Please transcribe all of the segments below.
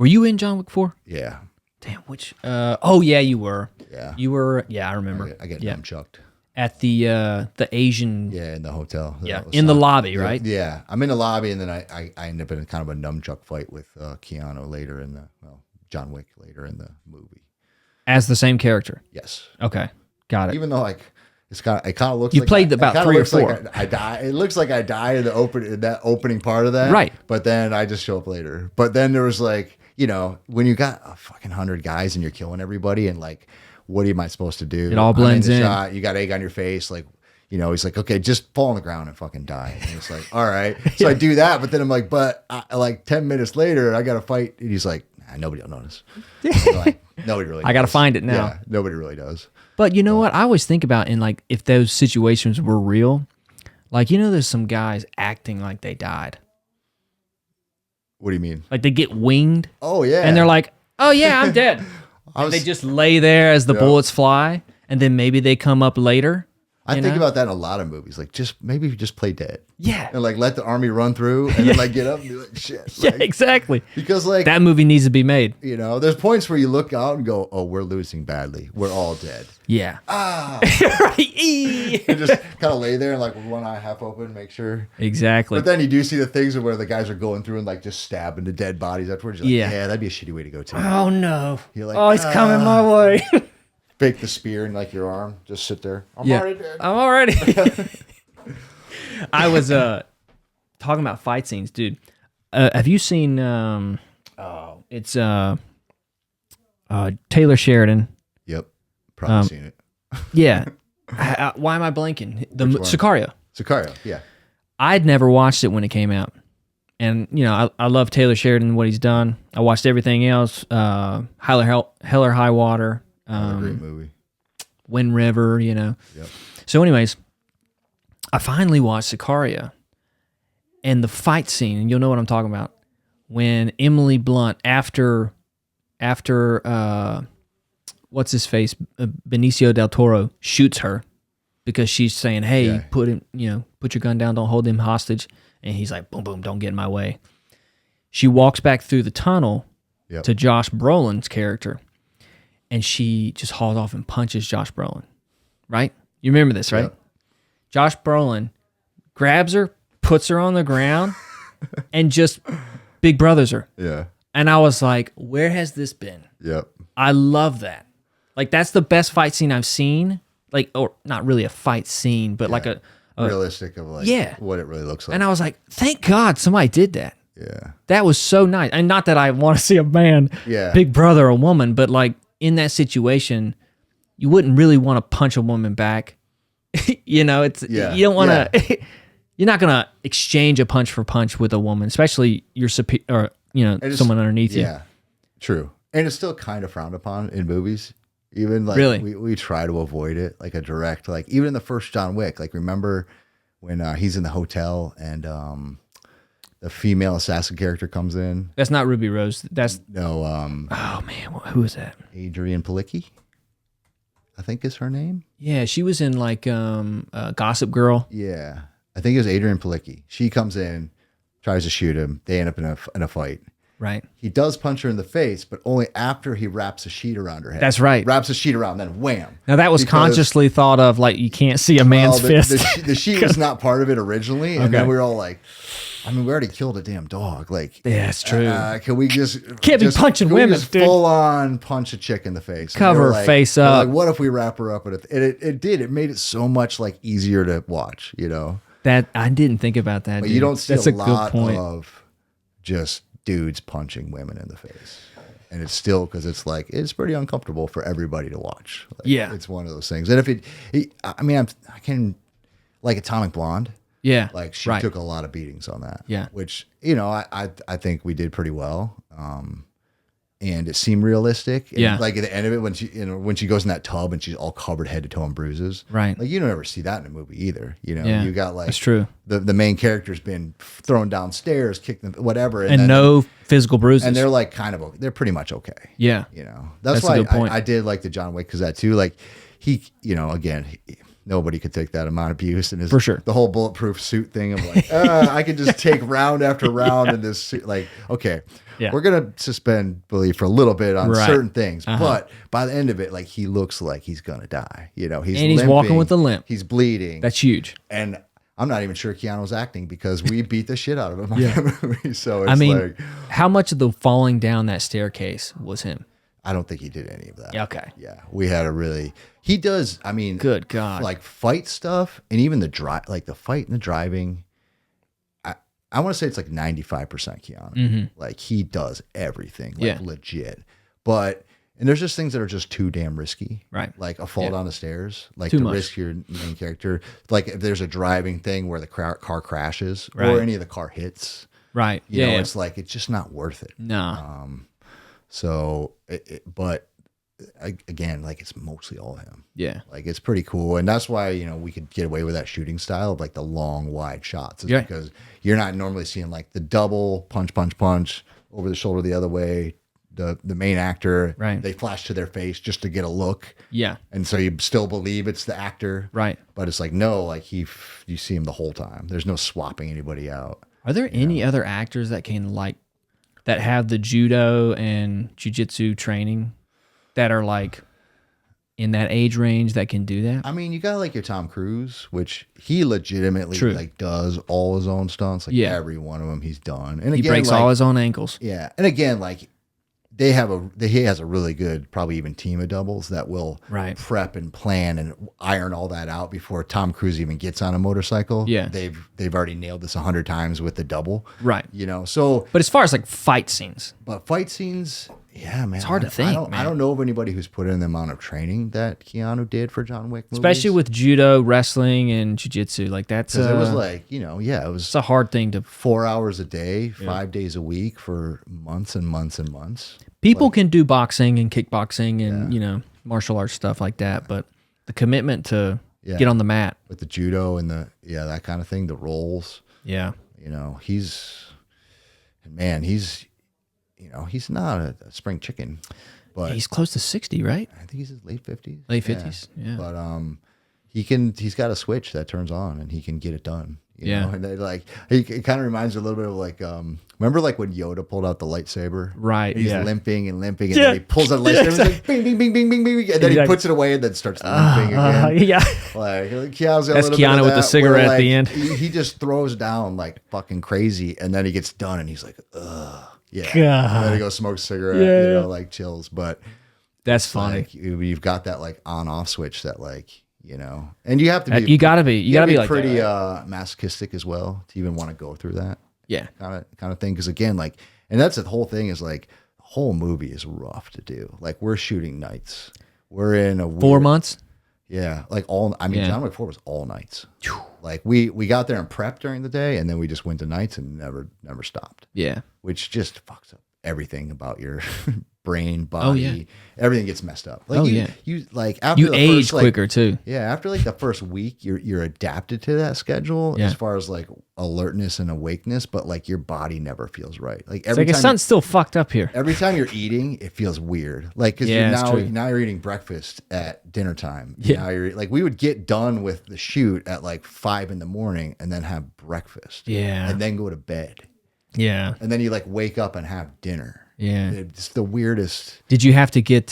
Were you in John Wick 4? Yeah. Damn, which? Oh yeah, you were. Yeah. You were. Yeah, I remember. I get yeah. nunchucked. At the Asian. Yeah, in the hotel. Yeah, in the lobby, right? Yeah, I'm in the lobby, and then I end up in kind of a nunchuck fight with Keanu later in John Wick later in the movie. As the same character. Yes. Okay, got it. Even though it kind of looks. You played about 3 or 4. Like I die. It looks like I die in that opening part of that. Right. But then I just show up later. But then there was like, when you got a fucking 100 guys and you're killing everybody, and like, what am I supposed to do? It all blends in. Shot, you got egg on your face, like. He's like, okay, just fall on the ground and fucking die. And it's like, all right. So I do that, but then I'm like, like 10 minutes later, I got to fight. And he's like, nobody will notice. Like, nobody really does. I got to find it now. Yeah, nobody really does. But you know what? I always think about if those situations were real, like, there's some guys acting like they died. What do you mean? Like they get winged. Oh, yeah. And they're like, oh, yeah, I'm dead. They just lay there as the bullets fly. And then maybe they come up later. I think about that in a lot of movies. Like, maybe just play dead. Yeah. And like let the army run through and then like get up and do like shit. Yeah, like, exactly. Because like that movie needs to be made. There's points where you look out and go, oh, we're losing badly. We're all dead. Yeah. Right. And just kind of lay there and like with one eye half open, make sure. Exactly. But then you do see the things where the guys are going through and like just stabbing the dead bodies afterwards. You're like, yeah, that'd be a shitty way to go too. Oh no. You're like, oh, he's coming my way. Fake the spear in like your arm. Just sit there. I'm already dead. I'm already. I was talking about fight scenes, dude. Have you seen? It's Taylor Sheridan. Yep, probably seen it. Yeah. Why am I blanking? Sicario. Sicario. Yeah. I'd never watched it when it came out, and I love Taylor Sheridan, what he's done. I watched everything else. Hell or High Water. Great movie. Wind River, Yep. So anyways, I finally watched Sicario, and the fight scene, and you'll know what I'm talking about, when Emily Blunt, after what's his face, Benicio del Toro shoots her because she's saying, hey, put your gun down, don't hold him hostage, and he's like, boom, boom, don't get in my way. She walks back through the tunnel to Josh Brolin's character, and she just hauls off and punches Josh Brolin, right? You remember this, right? Yep. Josh Brolin grabs her, puts her on the ground, and just big brothers her. Yeah. And I was like, where has this been? Yep. I love that. Like, that's the best fight scene I've seen. Like, or not really a fight scene, but like a realistic of like what it really looks like. And I was like, thank God somebody did that. Yeah. That was so nice. And not that I want to see a man, big brother a woman, but like, in that situation, you wouldn't really want to punch a woman back. You don't want to. You're not gonna exchange a punch for punch with a woman, especially your superior, or someone underneath you. Yeah, true. And it's still kind of frowned upon in movies. Even like really? we try to avoid it, like a direct, like even in the first John Wick. Like remember when he's in the hotel and the female assassin character comes in. That's not Ruby Rose. That's no. Oh man, who is that? Adrian Palicki, I think is her name. Yeah, she was in like Gossip Girl. Yeah, I think it was Adrian Palicki. She comes in, tries to shoot him. They end up in a fight. Right. He does punch her in the face, but only after he wraps a sheet around her head. That's right. Wraps a sheet around, then wham. Now that was consciously thought of, like you can't see a man's fist. The sheet was not part of it originally, and then we were all like, I mean, we already killed a damn dog. Like, yeah, it's true. Can we just be punching women, dude? Full on punch a chick in the face, cover her face up. Like, what if we wrap her up? And it did. It made it so much like easier to watch. That I didn't think about that. But dude. you don't see That's a lot of just dudes punching women in the face, and it's still because it's pretty uncomfortable for everybody to watch. Like, it's one of those things. And if I can like Atomic Blonde. Yeah, like she took a lot of beatings on that. Yeah, which I think we did pretty well. And it seemed realistic. And like at the end of it, when she goes in that tub and she's all covered head to toe in bruises. Right. Like you don't ever see that in a movie either. You got like that's true. The main character's been thrown downstairs, kicked, whatever, and no physical bruises. And they're like they're pretty much okay. Yeah. That's why I did like the John Wick because that too. Like he, again. Nobody could take that amount of abuse, and for sure the whole bulletproof suit thing of like I could just take round after round in this suit. Like, okay, we're gonna suspend belief for a little bit on certain things, but by the end of it, like he looks like he's gonna die. You know, he's limping, walking with a limp. He's bleeding. That's huge. And I'm not even sure Keanu's acting because we beat the shit out of him on that movie. So it's like, how much of the falling down that staircase was him? I don't think he did any of that. Okay. Yeah, we had a really. He does. I mean, good God, like fight stuff and even the like the fight and the driving. I want to say it's like 95% Keanu. Like he does everything, like legit. But and there's just things that are just too damn risky, right? Like a fall down the stairs, like too to much. risk your main character. Like if there's a driving thing where the car crashes or any of the car hits, right? You know, it's like it's just not worth it. No. So, but again, like it's mostly all him. Yeah. Like it's pretty cool. And that's why, you know, we could get away with that shooting style of like the long, wide shots. It's because you're not normally seeing like the double punch over the shoulder the other way. The main actor, they flash to their face just to get a look. Yeah. And so you still believe it's the actor. Right. But it's like, no, like you see him the whole time. There's no swapping anybody out. Are there any other actors that can like, that have the judo and jiu-jitsu training that are like in that age range that can do that? I mean, you got like your Tom Cruise, which he legitimately like does all his own stunts. Like every one of them he's done. And he breaks all his own ankles. Yeah. And again, like he has a really good, probably even team of doubles that will prep and plan and iron all that out before Tom Cruise even gets on a motorcycle. Yeah. They've already nailed this 100 times with the double. Right. You know, so. But as far as like fight scenes. But fight scenes, yeah, man. It's hard to think, I don't know of anybody who's put in the amount of training that Keanu did for John Wick movies. Especially with judo, wrestling, and jiu-jitsu. Like that's. Because it was like, you know, it was. It's a hard thing to. 4 hours a day, 5 days a week for months and months and months. People can do boxing and kickboxing and, you know, martial arts stuff like that. But the commitment to get on the mat. With the judo and that kind of thing, the rolls. Yeah. You know, he's you know, he's not a spring chicken, but he's close to 60, right? I think he's in his late 50s. Late 50s, yeah. But he's got a switch that turns on and he can get it done. You know? And they like, it kind of reminds me a little bit of like, remember like when Yoda pulled out the lightsaber? Right. He's limping and then he pulls out the lightsaber and like, bing, bing, bing, bing, bing, bing, and then he puts it away and then starts limping again. Yeah. Like Keanu's got That's Keanu with the cigarette at the end. He just throws down like fucking crazy and then he gets done and he's like, ugh. Yeah. God. And then he goes smoke a cigarette, you know, like chills. But that's funny. Like, you've got that like on off switch that like, you know, and you have to be, you gotta be like pretty that, masochistic as well to even want to go through that. Yeah. Kind of thing. Cause again, like, and that's the whole thing is like the whole movie is rough to do. Like we're shooting nights. We're in a 4 months. Yeah. Like John Wick 4 was all nights. Like we got there and prepped during the day and then we just went to nights and never stopped. Yeah. Which just fucks up everything about your brain, body, everything gets messed up. Like you like after you the age first, quicker too. Yeah, after like the first week, you're adapted to that schedule as far as like alertness and awakeness, but like your body never feels right. Like every time something's still fucked up here. Every time you're eating, it feels weird. Like because now you're eating breakfast at dinner time. Yeah, now you're like we would get done with the shoot at like 5 a.m. and then have breakfast. Yeah, and then go to bed. Yeah, and then you like wake up and have dinner. Yeah. It's the weirdest. Did you have to get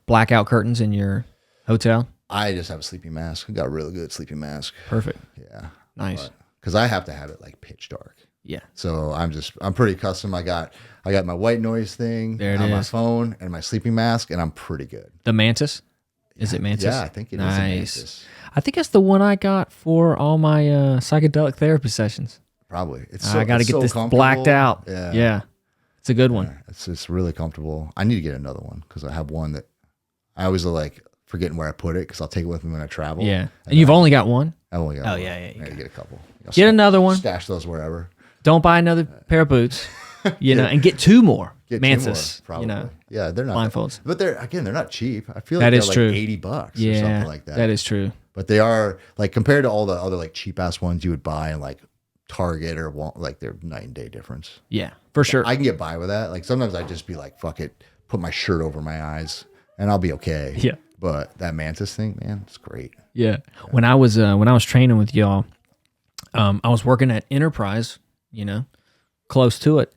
blackout curtains in your hotel? I just have a sleeping mask. I got a really good sleeping mask. Perfect. Yeah. Nice. Because I have to have it like pitch dark. Yeah. So I'm pretty custom. I got my white noise thing on my phone and my sleeping mask, and I'm pretty good. The Mantis? Is it Mantis? Yeah, I think it is a Mantis. I think that's the one I got for all my psychedelic therapy sessions. Probably. I got to get this blacked out. Yeah. It's a good one. Yeah, it's really comfortable. I need to get another one because I have one that I always like forgetting where I put it because I'll take it with me when I travel. Yeah. And you've only got one? I've only got one. Oh, yeah. I gotta get a couple. Get another one. Stash those wherever. Don't buy another pair of boots, you know, and get two more. Mantis, probably. You know. Yeah, they're not. Blindfolds. But they're not cheap. I feel like they're like $80 or something like that. That is true. But they are like compared to all the other like cheap ass ones you would buy in like Target or like they're night and day difference. Yeah, for sure. I can get by with that. Like sometimes I just be like, fuck it, put my shirt over my eyes and I'll be okay. Yeah. But that Mantis thing, man, it's great. Yeah. When I was training with y'all, I was working at Enterprise, you know, close to it.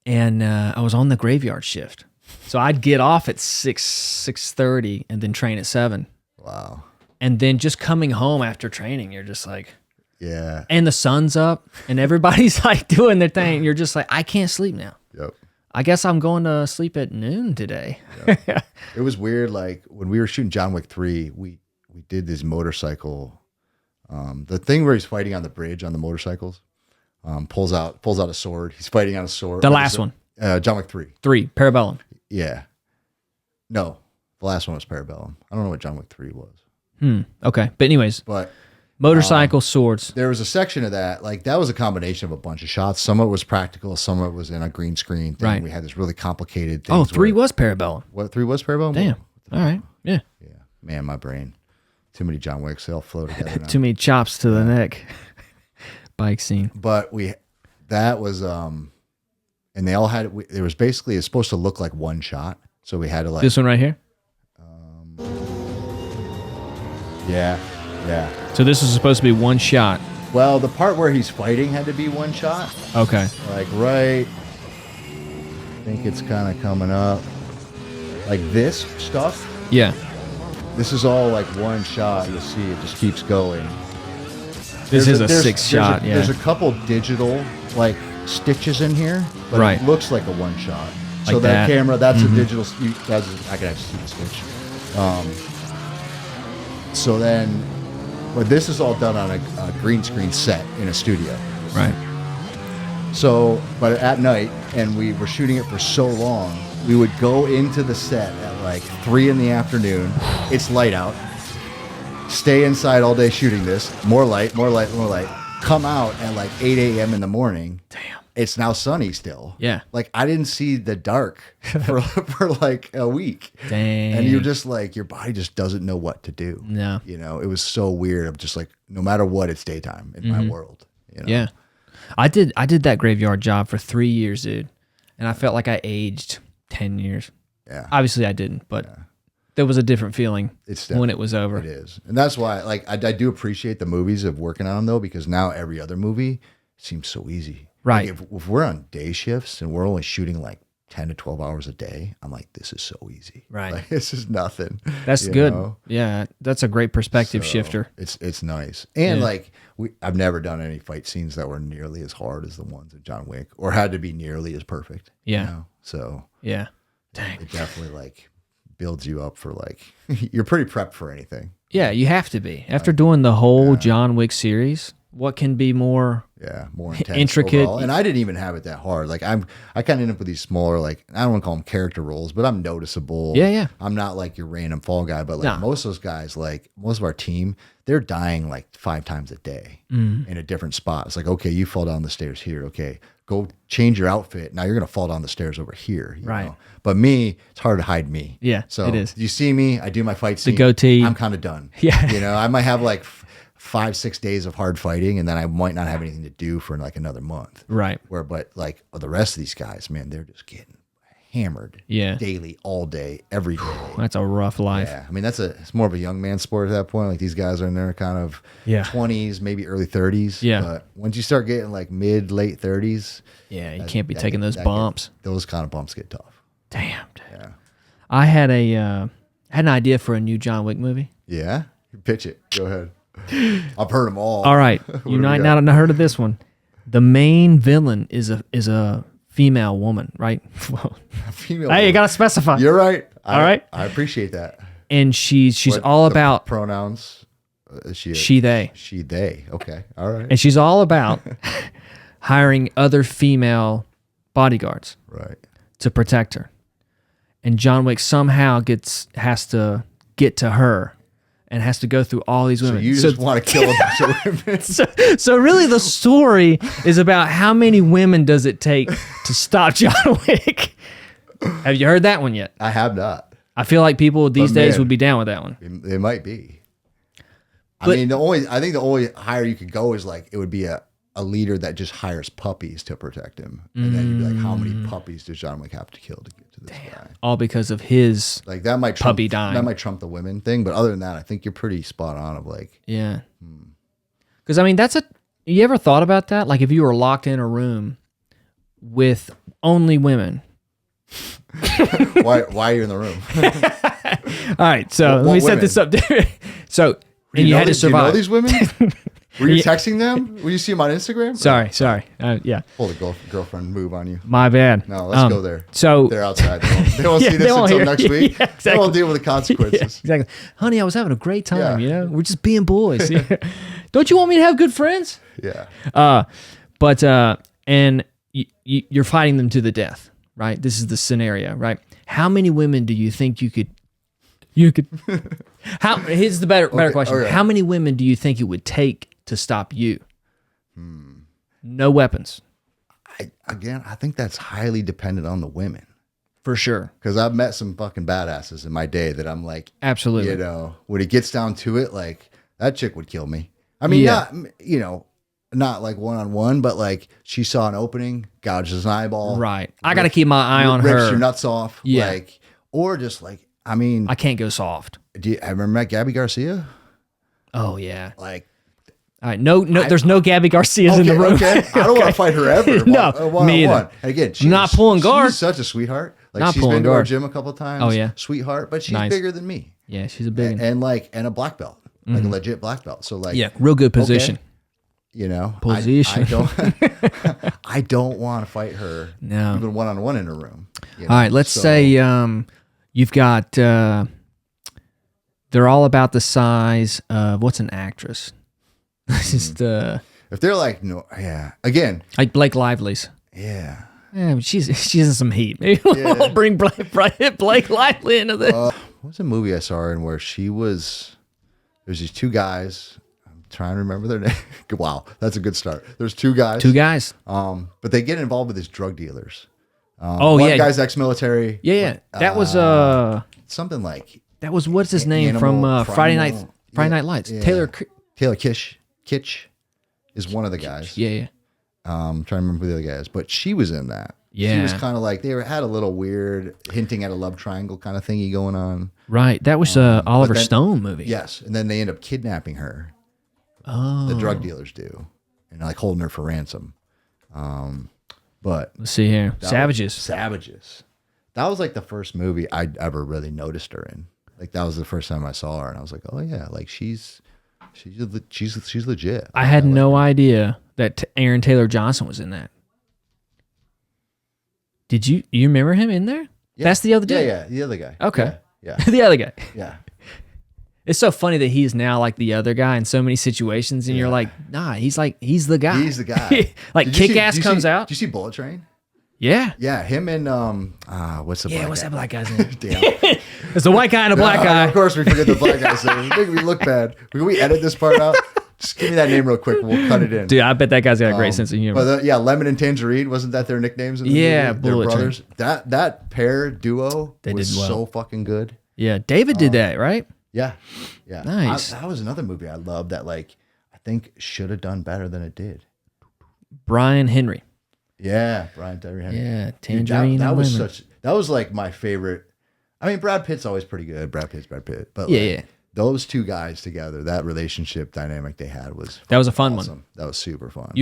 and I was on the graveyard shift. So I'd get off at 6:30 and then train at 7. Wow. And then just coming home after training, you're just like, yeah. And the sun's up and everybody's like doing their thing. You're just like, I can't sleep now. Yep. I guess I'm going to sleep at noon today. Yep. It was weird. Like when we were shooting John Wick 3, we did this motorcycle. The thing where he's fighting on the bridge on the motorcycles, pulls out a sword. He's fighting on a sword. The last one. John Wick 3. 3, Parabellum. Yeah. No, the last one was Parabellum. I don't know what John Wick 3 was. Okay. But anyways, motorcycle swords. There was a section of that, like that was a combination of a bunch of shots. Some of it was practical, some of it was in a green screen thing. Right. We had this really complicated thing. Oh, 3 was Parabellum. What, 3 was Parabellum? Damn. All right. Yeah. Yeah. Man, my brain. Too many John Wicks. They all flow together now. Too many chops to the neck. Bike scene. But that was, and they all had, it was basically, it's supposed to look like one shot. So we had to like. This one right here? Yeah. Yeah. So this is supposed to be one shot. Well, the part where he's fighting had to be one shot. Okay. Like right, I think it's kind of coming up. Like this stuff. Yeah. This is all like one shot. You'll see it just keeps going. This is a 6 shot. Yeah. There's a couple digital like stitches in here, but right. It looks like a one shot. Like so that camera, that's a digital. I can actually see the switch. So then, but this is all done on a green screen set in a studio. Right. So, but at night, and we were shooting it for so long, we would go into the set at like 3 in the afternoon. It's light out. Stay inside all day shooting this. More light. Come out at like 8 a.m. in the morning. Damn. It's now sunny still. Yeah. Like I didn't see the dark for like a week. Dang. And you're just like, your body just doesn't know what to do. No. You know, it was so weird. I'm just like, no matter what, it's daytime in my world. You know? Yeah. I did that graveyard job for 3 years, dude. And I felt like I aged 10 years. Yeah. Obviously I didn't, but there was a different feeling when it was over. It is. And that's why like I do appreciate the movies of working on them though, because now every other movie seems so easy. Right. Like if we're on day shifts and we're only shooting like 10 to 12 hours a day, I'm like, this is so easy. Right. Like, this is nothing. That's good. Know? Yeah. That's a great perspective shifter. It's nice. And like I've never done any fight scenes that were nearly as hard as the ones in John Wick or had to be nearly as perfect. Yeah. You know? So yeah. Dang. It definitely like builds you up for like, you're pretty prepped for anything. Yeah. You have to be. After doing the whole John Wick series, what can be more intense, intricate overall. And I didn't even have it that hard. Like I kind of end up with these smaller, like I don't want to call them character roles, but I'm noticeable. Yeah. I'm not like your random fall guy, but like most of those guys, like most of our team, they're dying like 5 times a day in a different spot. It's like, okay, you fall down the stairs here. Okay, go change your outfit. Now you're gonna fall down the stairs over here. You know? But me, it's hard to hide me. Yeah, so it is. You see me, I do my fight scene. The goatee. I'm kind of done. Yeah. You know, I might have like 5-6 days of hard fighting, and then I might not have anything to do for like another month. Right. But like the rest of these guys, man, they're just getting hammered. Daily, all day, every day. That's a rough life. Yeah. I mean, it's more of a young man sport at that point. Like these guys are in their kind of 20s, maybe early 30s. Yeah. But once you start getting like mid, late 30s. Yeah. You can't be taking those bumps. Those kind of bumps get tough. Damn. Dude. Yeah. I had an idea for a new John Wick movie. Yeah. Pitch it. Go ahead. I've heard them all. All right. You might not have heard of this one. The main villain is a female woman, right? Female. Hey, you gotta specify. You're right. All right. I appreciate that. And she's all about pronouns. She they. She they. Okay. All right. And she's all about hiring other female bodyguards. Right. To protect her. And John Wick somehow has to get to her and has to go through all these women. So you just want to kill a bunch of women. So really the story is about how many women does it take to stop John Wick. Have you heard that one yet? I have not. I feel like people these days would be down with that one. It might be. I think the only higher you could go is like, it would be a leader that just hires puppies to protect him. And then you'd be like, how many puppies does John Wick have to kill to get to this guy? All because of his like that might puppy dying. That might trump the women thing. But other than that, I think you're pretty spot on of like. Yeah. Because I mean, you ever thought about that? Like if you were locked in a room with only women. Why are you in the room? All right, so let me set this up. So, and you had to survive. Do you know these women? Were you texting them? Will you see them on Instagram? Sorry. Yeah. Pull the girlfriend move on you. My bad. No, let's go there. So they're outside. They won't see this until next week. Yeah, exactly. They won't deal with the consequences. Yeah, exactly. Honey, I was having a great time. We're just being boys. Don't you want me to have good friends? Yeah. And you're fighting them to the death, right? This is the scenario, right? How many women do you think you could? Here's the better question. Okay. How many women do you think it would take to stop you? No weapons. I think that's highly dependent on the women. For sure. Because I've met some fucking badasses in my day that I'm like, absolutely. When it gets down to it, like that chick would kill me. I mean, not like one-on-one, but like she saw an opening, gouges an eyeball. Right. I got to keep my eye on her. Rips your nuts off. Yeah. Like, or just like, I mean. I can't go soft. I remember Gabby Garcia. Oh, yeah. Like. All right. No, there's no Gabby Garcias in the room. Okay. I don't want to fight her ever. No, me either. Again, she's not pulling guard. She's such a sweetheart. Like not she's pulling been to guard. our gym a couple of times. Oh, yeah. Sweetheart, but she's nice. bigger than me. Yeah, she's a big one. And a black belt. Like a legit black belt. So like. Yeah, real good position. Okay. Position. I don't want to fight her. No. Even one-on-one in a room. All right, let's say you've got, they're all about the size of, what's an actress? Just if they're like, again. Like Blake Lively's. Yeah. Yeah, but she's in some heat. Maybe we'll bring Blake Lively into this. What's a movie I saw her in where there's these two guys. I'm trying to remember their name. Wow, that's a good start. There's two guys. But they get involved with these drug dealers. One guy's ex-military. Yeah. That was something like. That was what's his name from Friday Night Lights. Yeah. Taylor Kitsch is one of the guys. Yeah. I'm trying to remember who the other guy is, but she was in that. Yeah. She was kind of like, had a little weird hinting at a love triangle kind of thingy going on. Right. That was Oliver Stone movie. Yes. And then they end up kidnapping her. Oh. The drug dealers do. And like holding her for ransom. But let's see here. Savages. Savages. That was like the first movie I'd ever really noticed her in. Like that was the first time I saw her and I was like, oh yeah, like she's legit. I had no idea that Aaron Taylor Johnson was in that. Did you remember him in there? Yeah. That's the other dude? Yeah, the other guy. Okay. Yeah. The other guy. Yeah. It's so funny that he's now like the other guy in so many situations, and you're like, nah, he's the guy. He's the guy. Like Kick-Ass comes out. Did you see Bullet Train? Yeah. Yeah, him and what's that black guy's name? Damn. It's a white guy and a black guy. Of course we forget the black guy's name. Make me look bad. Can we edit this part out? Just give me that name real quick and we'll cut it in. Dude, I bet that guy's got a great sense of humor. But Lemon and Tangerine, wasn't that their nicknames in the movie? Bullet They're brothers. Train. That pair duo was so fucking good. Yeah, David did that, right? Yeah. Nice. That was another movie I loved that I think should have done better than it did. Brian Henry. Yeah, Brian Henry. Yeah, Tangerine. Dude, that was like my favorite. I mean, Brad Pitt's always pretty good. Brad Pitt. But those two guys together, that relationship dynamic they had was a fun one. That was super fun.